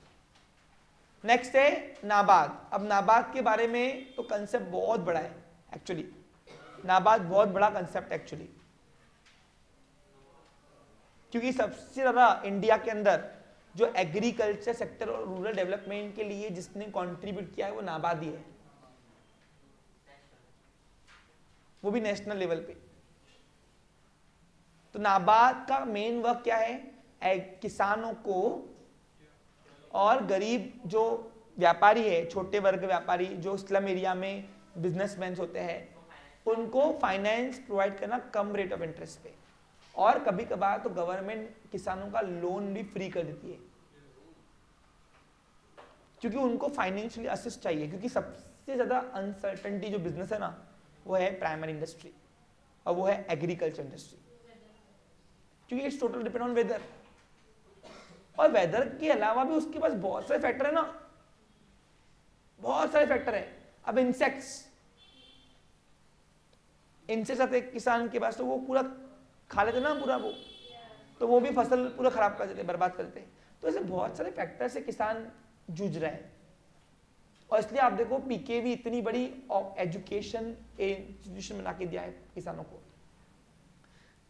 नेक्स्ट है नाबार्ड। अब नाबार्ड के बारे में तो कंसेप्ट बहुत बड़ा है एक्चुअली, नाबार्ड बहुत बड़ा कंसेप्ट एक्चुअली, क्योंकि सबसे ज्यादा इंडिया के अंदर जो एग्रीकल्चर सेक्टर और रूरल डेवलपमेंट के लिए जिसने कंट्रीब्यूट किया है वो नाबार्ड ही है, वो भी नेशनल लेवल पे। तो नाबार्ड का मेन वर्क क्या है? किसानों को और गरीब जो व्यापारी है, छोटे वर्ग व्यापारी जो स्लम एरिया में बिजनेसमैन होते हैं, उनको फाइनेंस प्रोवाइड करना कम रेट ऑफ इंटरेस्ट पे, और कभी कभार तो गवर्नमेंट किसानों का लोन भी फ्री कर देती है, क्योंकि उनको फाइनेंशियली असिस्ट चाहिए। क्योंकि सबसे ज्यादा अनसर्टेनिटी जो बिजनेस है ना, वो है प्राइमरी इंडस्ट्री और वो है एग्रीकल्चर इंडस्ट्री, क्योंकि it's total depend on whether. और वेदर के अलावा भी उसके पास बहुत सारे फैक्टर है ना, बहुत सारे फैक्टर है। अब इंसेक्ट्स आते हैं किसान के पास, तो वो पूरा खा लेते ना पूरा वो, तो वो भी फसल पूरा खराब कर देते, बर्बाद कर देते। तो ऐसे बहुत सारे फैक्टर से किसान जूझ रहे हैं। और इसलिए आप देखो पीकेवी इतनी बड़ी एजुकेशन इंस्टीट्यूशन बना के दिया है किसानों को।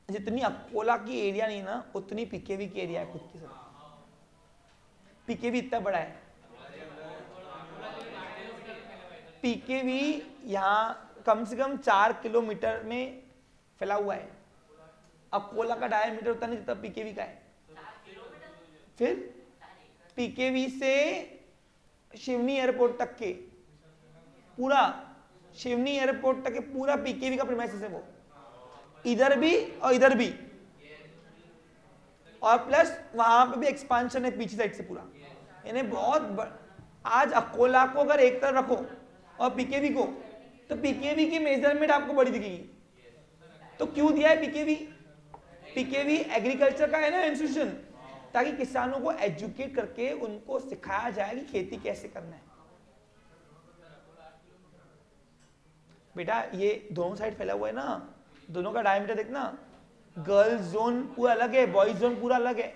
जितनी अकोला की एरिया नहीं ना, उतनी पीकेवी की एरिया है खुद की। सब पीकेवी इतना बड़ा है, पीकेवी यहाँ कम से कम 4 किलोमीटर में फैला हुआ है। अकोला का डायमीटर उतना नहीं जितना पीकेवी का है। फिर पीकेवी से शिवनी एयरपोर्ट तक के पूरा, शिवनी एयरपोर्ट तक के पूरा पीकेवी का प्रीमाइसेस है वो, इधर भी और इधर भी। और प्लस वहां पे भी एक्सपांशन है पीछे साइड से पूरा, यानी आज अकोला को अगर एक तरफ रखो और पीकेवी को, तो पीकेवी की मेजरमेंट आपको बड़ी दिखेगी। तो क्यों दिया है पीकेवी? पीकेवी एग्रीकल्चर का है ना इंस्टीट्यूशन, ताकि किसानों को एजुकेट करके उनको सिखाया जाए कि खेती कैसे करना है। बेटा ये दोनों साइड फैला हुआ है ना, दोनों का डायमीटर देखना, गर्ल्स जोन पूरा अलग है, बॉयज जोन पूरा अलग है,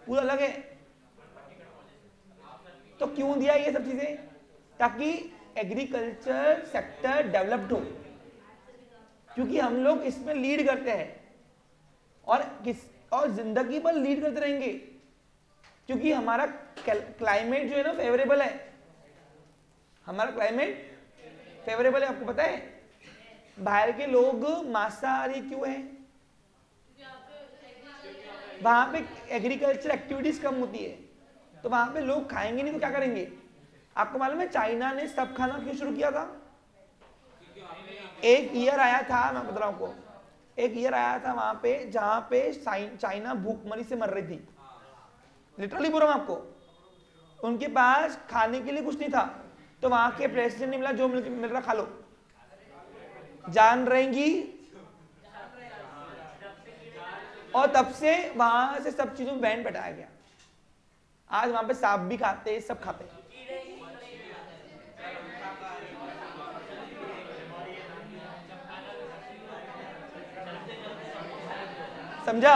पूरा अलग है। तो क्यों दिया ये सब चीजें? ताकि एग्रीकल्चर सेक्टर डेवलप्ड हो, क्योंकि हम लोग इसमें लीड करते हैं और जिंदगी भर लीड करते रहेंगे, क्योंकि हमारा क्लाइमेट जो है ना फेवरेबल है, हमारा क्लाइमेट फेवरेबल है। आपको पता है बाहर के लोग मांसाहारी क्यों हैं? वहां पे एग्रीकल्चर एक्टिविटीज कम होती है, तो वहां पे लोग खाएंगे नहीं तो क्या करेंगे? आपको मालूम है चाइना ने सब खाना क्यों शुरू किया था? एक ईयर आया था, मैं बता रहा हूं आपको, एक ईयर आया था वहां पे जहां पे चाइना भूखमरी से मर रही थी, लिटरली बोल रहा हूं आपको। उनके पास खाने के लिए कुछ नहीं था, तो वहां के प्रेसिडेंट ने बोला जो मिल रहा खा लो, जान रहेंगी। और तब से वहां से सब चीजों में बैन बैठाया गया। आज वहां पे सांप भी खाते, सब खाते। समझा?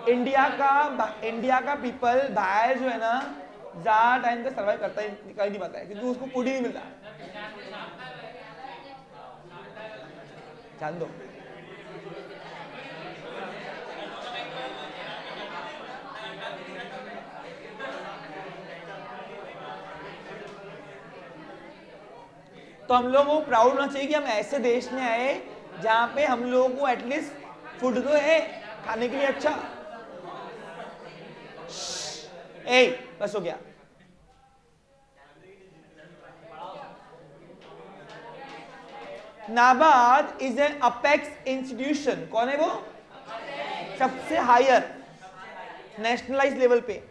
इंडिया का पीपल बाहर जो है ना ज्यादा टाइम तक सर्वाइव करता ही नहीं पाता है, क्योंकि उसको फूड ही नहीं मिलता। जान दो। तो हम लोगों को प्राउड होना चाहिए कि हम ऐसे देश में आए जहां पे हम लोगों को एटलीस्ट फूड तो है खाने के लिए अच्छा। बस हो गया। NABARD is an apex institution. कौन है वो? सबसे हायर नेशनलाइज लेवल पे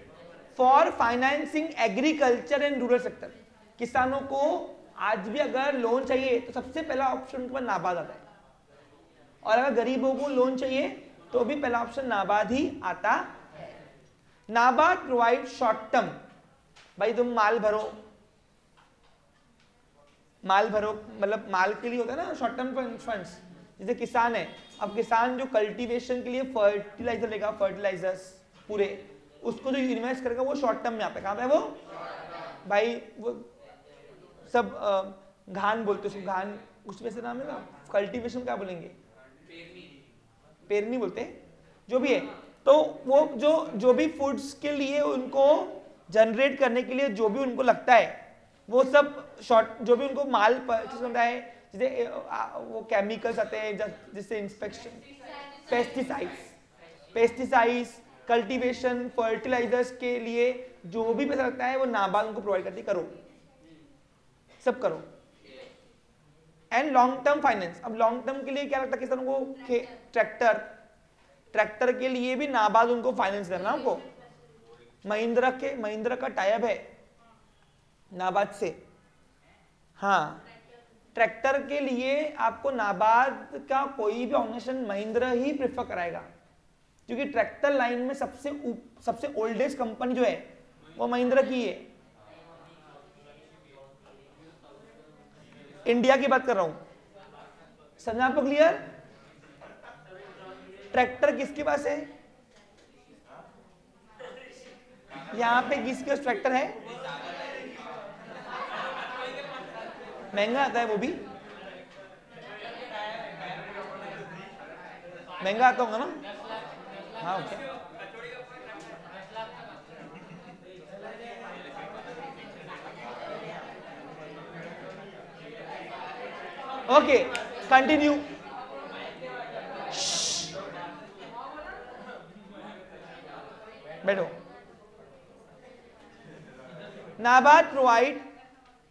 for financing agriculture and rural sector. किसानों को आज भी अगर लोन चाहिए तो सबसे पहला ऑप्शन उनके पास नाबार्ड आता है, और अगर गरीबों को लोन चाहिए तो भी पहला ऑप्शन नाबार्ड ही आता है। नाबार्ड प्रोवाइड शॉर्ट टर्म, भाई तुम माल भरो मतलब माल के लिए होता है ना शॉर्ट टर्म फंड्स। जैसे किसान है, अब किसान जो कल्टीवेशन के लिए फर्टिलाइजर लेगा, फर्टिलाइजर्स पूरे, उसको जो इन्वेस्ट करेगा वो शॉर्ट टर्म में आता है। कहां पे वो? भाई वो सब घान बोलते उसको, घान कुछ वैसे नाम है ना, कल्टीवेशन क्या बोलेंगे, पेरनी बोलते हैं, जो भी है। तो वो जो भी फूड्स के लिए उनको जनरेट करने के लिए जो भी उनको लगता है वो सब शॉर्ट, जो भी उनको माल परचेज करता है, जैसे वो केमिकल्स आते हैं जिससे इंस्पेक्शन, पेस्टिसाइड्स, कल्टीवेशन, फर्टिलाइजर्स के लिए जो भी पैसा लगता है वो नाबार्ड उनको प्रोवाइड करती है। करो, सब करो। And long term finance. अब लॉन्ग टर्म के लिए क्या लगता है किसानों को? ट्रैक्टर के लिए भी नाबार्ड उनको फाइनेंस करना। उनको महिंद्रा का टाइप है नाबार्ड से। हाँ, ट्रैक्टर के लिए आपको नाबार्ड का कोई भी ऑर्गेनाइजेशन महिंद्रा ही प्रेफर कराएगा, क्योंकि ट्रैक्टर लाइन में सबसे ओल्डेस्ट कंपनी जो है वो महिंद्रा की है। इंडिया की बात कर रहा हूं, समझा आपको? क्लियर? ट्रैक्टर किसके पास है? यहां पे किसके पास ट्रैक्टर है? महंगा आता है, वो भी महंगा आता होगा ना? हाँ, ओके। Okay, continue. बैठो। NABARD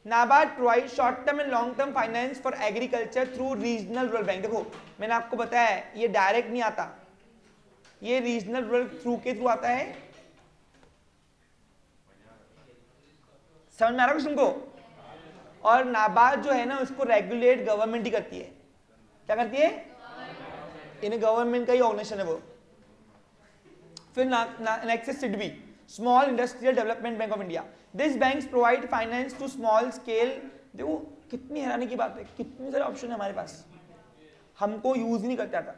NABARD provide short term and long term finance for agriculture through regional rural bank. देखो मैंने आपको बताया है ये डायरेक्ट नहीं आता, ये रीजनल रूरल के थ्रू आता है। समझ में आ रहा है क्वेश्चन को? और नाबार्ड जो है ना उसको रेगुलेट गवर्नमेंट ही करती है। क्या करती है? इन गवर्नमेंट का ही ऑर्गेनाइजेशन है वो। फिर नेक्स्ट है SIDBI, small industrial development bank of India. This banks provide finance to small scale. देखो कितनी हैरानी की बात है, कितने सारे ऑप्शन है हमारे पास, हमको यूज ही नहीं करते आता।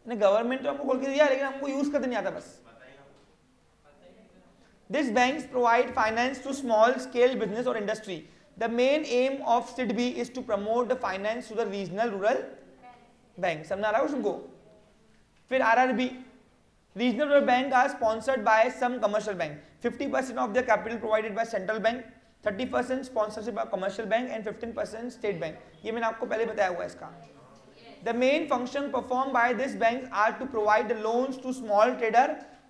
गवर्नमेंट तो हमको खोल के दिया लेकिन हमको यूज करते नहीं आता बस। These banks provide finance to small scale business or industry. The main aim of SIDBI is to promote the finance to the regional rural bank. समझ आ रहा है उसको? फिर RRB, regional rural bank are sponsored by some commercial bank. 50% of their capital provided by central bank, 30% sponsorship by commercial bank and 15% state bank. ये मैंने आपको पहले बताया हुआ है इसका। The main function performed by these banks are to provide the loans to small trader,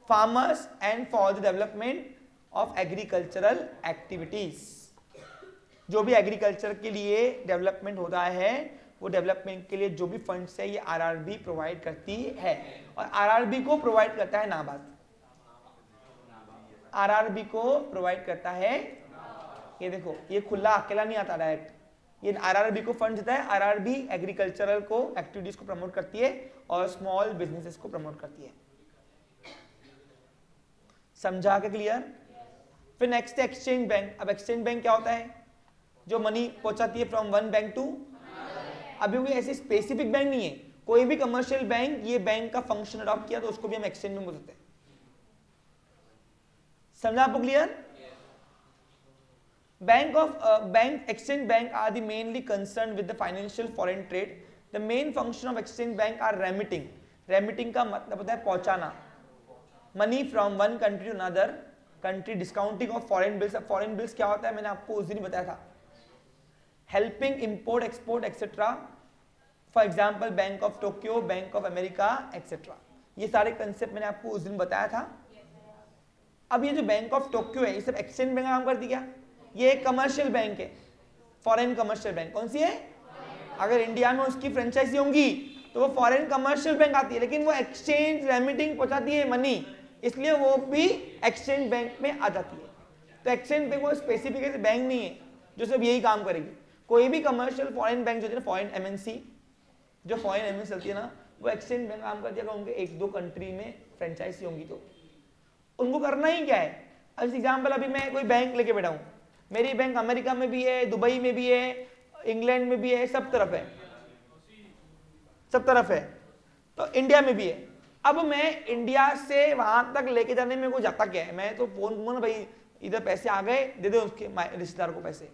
farmers and for the development of agricultural activities. जो भी एग्रीकल्चर के लिए डेवलपमेंट होता है वो डेवलपमेंट के लिए जो भी फंड्स है ये आरआरबी प्रोवाइड करती है। और आरआरबी को प्रोवाइड करता है नाबार्ड। आरआरबी को प्रोवाइड करता है, ये देखो ये खुला अकेला नहीं आता डायरेक्ट, ये आरआरबी को फंड देता है। आरआरबी एग्रीकल्चरल को एक्टिविटीज को प्रमोट करती है और स्मॉल बिजनेसेस को प्रमोट करती है। समझा के क्लियर? फिर नेक्स्ट है एक्सचेंज बैंक। अब एक्सचेंज बैंक क्या होता है? जो मनी पहुंचाती है फ्रॉम वन बैंक टू। अभी कोई ऐसी स्पेसिफिक बैंक नहीं है, कोई भी कमर्शियल बैंक ये बैंक का फंक्शन अडॉप्ट किया तो उसको भी हम एक्सचेंज बैंक बोल सकते हैं। समझा आपको clear? Bank exchange bank are the mainly concerned with the financial foreign trade. The main function of exchange bank are remitting. Remitting का मतलब होता है पहुंचाना money from one country to another country, discounting of foreign bills. अब foreign bills क्या होता है मैंने आपको उस दिन बताया था। Helping import export etcetera, for example bank of Tokyo, bank of America etcetera. ये सारे कंसेप्ट मैंने आपको उस दिन बताया था। अब ये जो बैंक ऑफ टोक्यो है ये सब एक्सचेंज बैंक काम करती क्या? ये एक कमर्शियल बैंक है, फॉरेन कमर्शियल बैंक। कौन सी है? अगर इंडिया में उसकी फ्रेंचाइजी होंगी तो वो फॉरेन कमर्शियल बैंक आती है, लेकिन वो एक्सचेंज रेमिटिंग पहुंचाती है मनी, इसलिए वो भी एक्सचेंज बैंक में आ जाती है। तो एक्सचेंज बैंक वो स्पेसिफिक बैंक नहीं है जो सिर्फ यही काम करेगी। कोई भी कमर्शियल फॉरेन बैंक जो है ना, फॉरेन एमएनसी, जो फॉरेन एमएनसी चलती है ना, वो एक्सचेंज बैंक काम करती है। अगर उनके एक दो कंट्री में फ्रेंचाइजी होंगी तो उनको करना ही क्या है? अब एग्जाम्पल, अभी मैं कोई बैंक लेके बैठा हूँ, मेरी बैंक अमेरिका में भी है, दुबई में भी है, इंग्लैंड में भी है, सब तरफ है, सब तरफ है, तो इंडिया में भी है। अब मैं इंडिया से वहां तक लेके जाने में कोई जाता क्या है? मैं तो फोन करूंगा ना, भाई इधर पैसे आ गए, दे दो उसके रिश्तेदार को पैसे।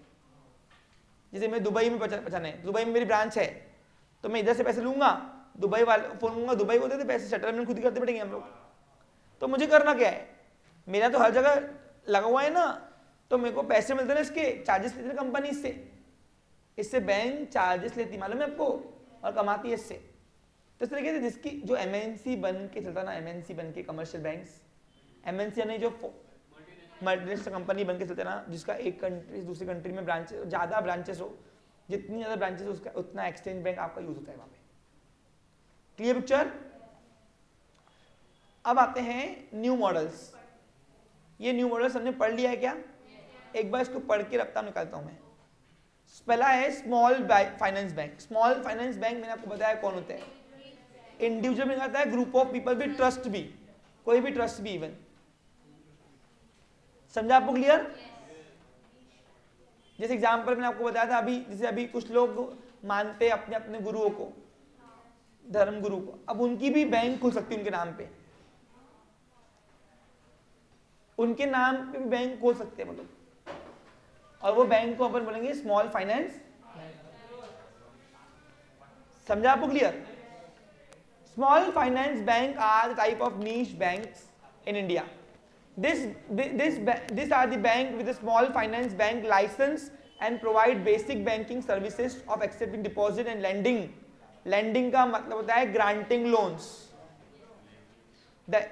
जैसे मैं दुबई में पहुंचाने, दुबई में मेरी ब्रांच है तो मैं इधर से पैसे लूंगा, दुबई वाले फोन करूंगा, दुबई को दे दे पैसे, सेटलमेंट खुद ही करते बैठेंगे हम लोग। तो मुझे करना क्या है? मेरा तो हर जगह लगा हुआ है ना, तो मेरे को पैसे मिलते ना, इसके चार्जेस लेते ना कंपनी इससे बैंक चार्जेस लेती, मालूम है आपको, और कमाती है इससे। तो इस तरीके से जिसकी जो एमएनसी बन के चलता ना, एमएनसी बन के कमर्शियल बैंक्स, एमएनसी यानी जो मल्टीनेशनल कंपनी बन के चलते ना, जिसका एक कंट्री दूसरी कंट्री में ब्रांचेस, ज़्यादा ब्रांचेस हो, जितनी ज़्यादा ब्रांचेस उसका उतना एक्सचेंज बैंक आपका यूज होता है वहाँ पे। Clear picture? अब आते हैं न्यू मॉडल्स। ये न्यू मॉडल्स हमने पढ़ लिया है क्या? एक बार इसको पढ़ के रफ्तार निकालता हूं मैं। पहला है small finance bank. Small finance bank मैंने आपको बताया कौन होते हैं? इंडिविजुअल में आता है, ग्रुप ऑफ पीपल भी, ट्रस्ट भी, कोई भी ट्रस्ट भी इवन। समझा आपको क्लियर? जैसे एग्जांपल मैंने आपको बताया था अभी, जैसे अभी कुछ लोग मानते हैं अपने अपने गुरुओं को, धर्म गुरु को, अब उनकी भी बैंक खुल सकती है उनके नाम पे, उनके नाम पे भी बैंक खोल सकते हैं मतलब, और वो बैंक को अपन बोलेंगे स्मॉल फाइनेंस। समझा आपको clear? Small finance bank are the type of niche banks in India. These are the bank with a small finance bank license and provide basic banking services of accepting deposit and lending. Lending का मतलब होता है granting loans. The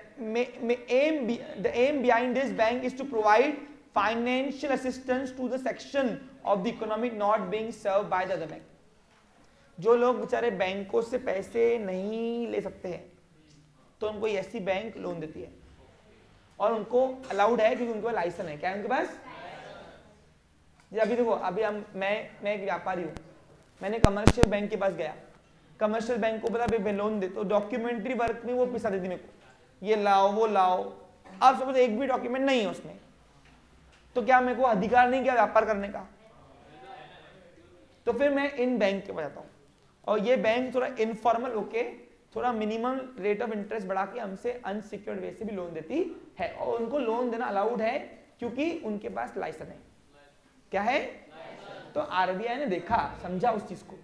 aim behind this bank is to provide financial assistance to the section of the economy not being serve by the other bank. जो लोग बेचारे बैंकों से पैसे नहीं ले सकते हैं तो उनको ऐसी बैंक लोन देती है और उनको अलाउड है क्योंकि उनके पास लाइसेंस है। क्या है उनके पास? अभी देखो, अभी मैं एक व्यापारी हूँ, मैंने कमर्शियल बैंक के पास गया, कमर्शियल बैंक को बोला भाई लोन दे, तो डॉक्यूमेंट्री वर्क में वो पिसा देती मेरे को, ये लाओ वो लाओ। अब सपोज एक भी डॉक्यूमेंट नहीं है उसमें, तो क्या मेरे को अधिकार नहीं क्या व्यापार करने का? तो फिर मैं इन बैंक के पास जाता हूँ और ये बैंक थोड़ा इनफॉर्मल होके थोड़ा मिनिमम रेट ऑफ इंटरेस्ट बढ़ा के हमसे अनसिक्योर्ड वे से भी लोन देती है और उनको लोन देना अलाउड है क्योंकि उनके पास लाइसेंस है। क्या है? तो आरबीआई ने देखा, समझा उस चीज को।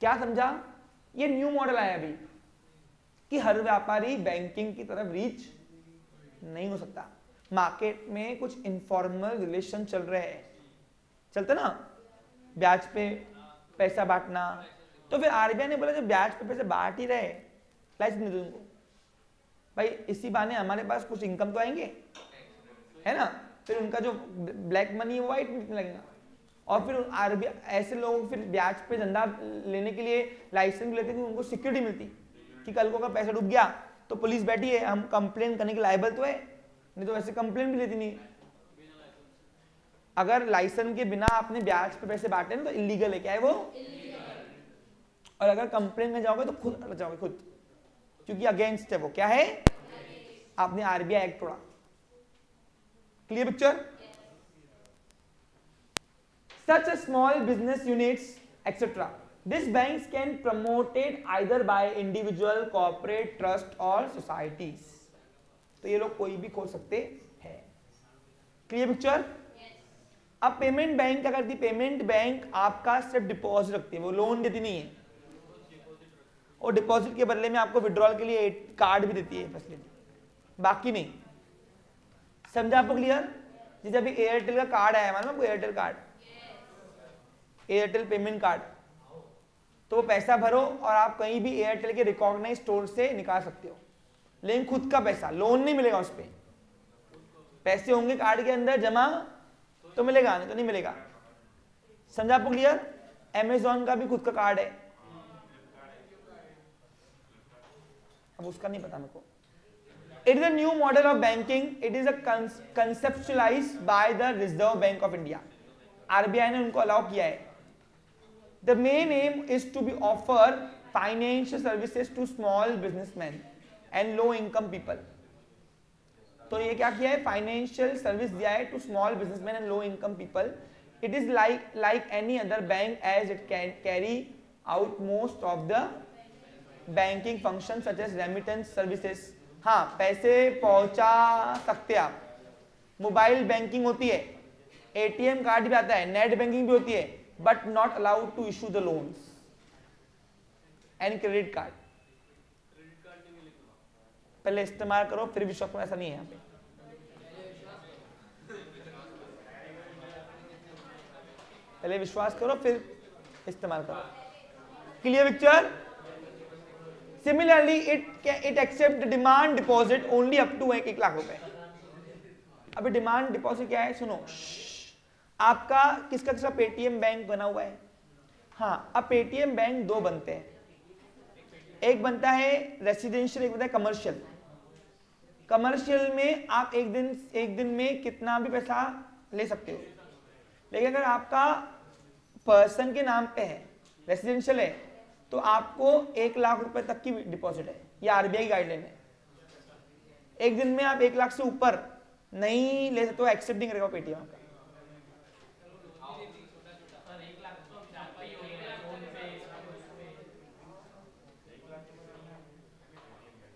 क्या समझा? ये न्यू मॉडल आया अभी कि हर व्यापारी बैंकिंग की तरफ रीच नहीं हो सकता। मार्केट में कुछ इनफॉर्मल रिलेशन चल रहे हैं, चलते ना, ब्याज पे पैसा बांटना। तो फिर आरबीआई ने बोला जब ब्याज पे पैसे बांट ही रहे, लाइसेंस नहीं दो उनको भाई, इसी बहाने हमारे पास कुछ इनकम तो आएंगे, है ना। फिर उनका जो ब्लैक मनी है वो वाइट मिलने लगेगा। और फिर आरबीआई ऐसे लोग फिर ब्याज पे धंधा लेने के लिए लाइसेंस भी लेते, उनको सिक्योरिटी मिलती कि कल को अगर पैसा डूब गया तो पुलिस बैठी है, हम कंप्लेन करने के लायबल तो है, नहीं तो वैसे कंप्लेन भी लेती नहीं। अगर लाइसेंस के बिना आपने ब्याज पे पैसे बांटे ना तो इलीगल है। क्या है वो? और अगर कंप्लेन में जाओगे तो खुद अड़ जाओगे खुद, क्योंकि अगेंस्ट है वो। क्या है? आपने आरबीआई एक्ट तोड़ा। Clear picture? Such a small business units etc. These banks can promoted either by individual, corporate, trust or societies. तो ये लोग कोई भी खोल सकते हैं। Clear picture? अब पेमेंट बैंक क्या करती है? पेमेंट बैंक आपका सिर्फ डिपॉजिट रखती है, वो लोन देती नहीं है। और डिपॉजिट के बदले में आपको विड्रॉल के लिए कार्ड भी देती है फैसिलिटी, बाकी नहीं। समझा आपको? क्लियर? जैसे अभी एयरटेल का कार्ड आया है, आपको Airtel card, Airtel payment card, तो वो पैसा भरो और आप कहीं भी एयरटेल के रिकॉग्नाइज स्टोर से निकाल सकते हो, लेकिन खुद का पैसा, लोन नहीं मिलेगा उस पर। पैसे होंगे कार्ड के अंदर जमा तो मिलेगा, नहीं तो नहीं मिलेगा। समझा आपको? क्लियर? अमेजॉन का भी खुद का कार्ड है, अब उसका नहीं पता मेरे को। It is a new model of banking. It is a conceptualized by the Reserve Bank of India. RBI ने उनको अलाउ किया है। The main aim is to be offer financial services to small businessmen and low income people. तो ये क्या किया है? Financial service दिया है to small businessman and low income people. It is like any other bank as it can carry out most of the banking function such as remittance services. हाँ, पैसे पहुंचा सकते आप, मोबाइल बैंकिंग होती है, ATM card भी आता है, नेट बैंकिंग भी होती है, but not allowed to issue the loans and credit card. पहले इस्तेमाल करो फिर विश्वास करो, ऐसा नहीं है यहाँ पे। पहले विश्वास करो फिर इस्तेमाल करो। Clear picture? Similarly it accept demand deposit only up to 1 lakh रुपए। अभी डिमांड डिपॉजिट क्या है? सुनो, आपका किसका किसका पेटीएम बैंक बना हुआ है? हाँ, अब पेटीएम बैंक दो बनते हैं, एक बनता है रेसिडेंशियल, एक बनता है कमर्शियल। कमर्शियल में आप एक दिन में कितना भी पैसा ले सकते हो, लेकिन अगर आपका पर्सन के नाम पे है, रेसिडेंशियल है, तो आपको 1 लाख रुपए तक की डिपॉजिट है, ये आरबीआई गाइडलाइन है। एक दिन में आप 1 लाख से ऊपर नहीं ले सकते हो, एक्सेप्ट नहीं करेगा पेटीएम आपका।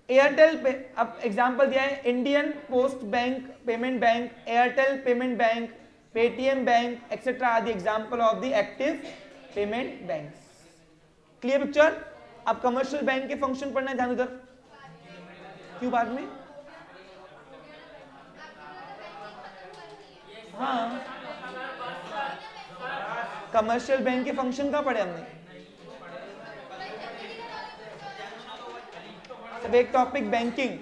एयरटेल पे अब एग्जांपल दिया है, Indian post bank, payment bank, Airtel payment bank, Paytm bank etcetera are the example of the active payment banks. Clear picture? अब कमर्शियल बैंक के फंक्शन पढ़ना है, ध्यान उधर। क्यों बाद में? हाँ, कमर्शियल बैंक के फंक्शन कहाँ पढ़े हमने? सब एक टॉपिक बैंकिंग।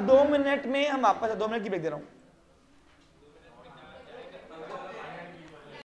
2 मिनट में हम वापस 2 मिनट की ब्रेक दे रहा हूँ।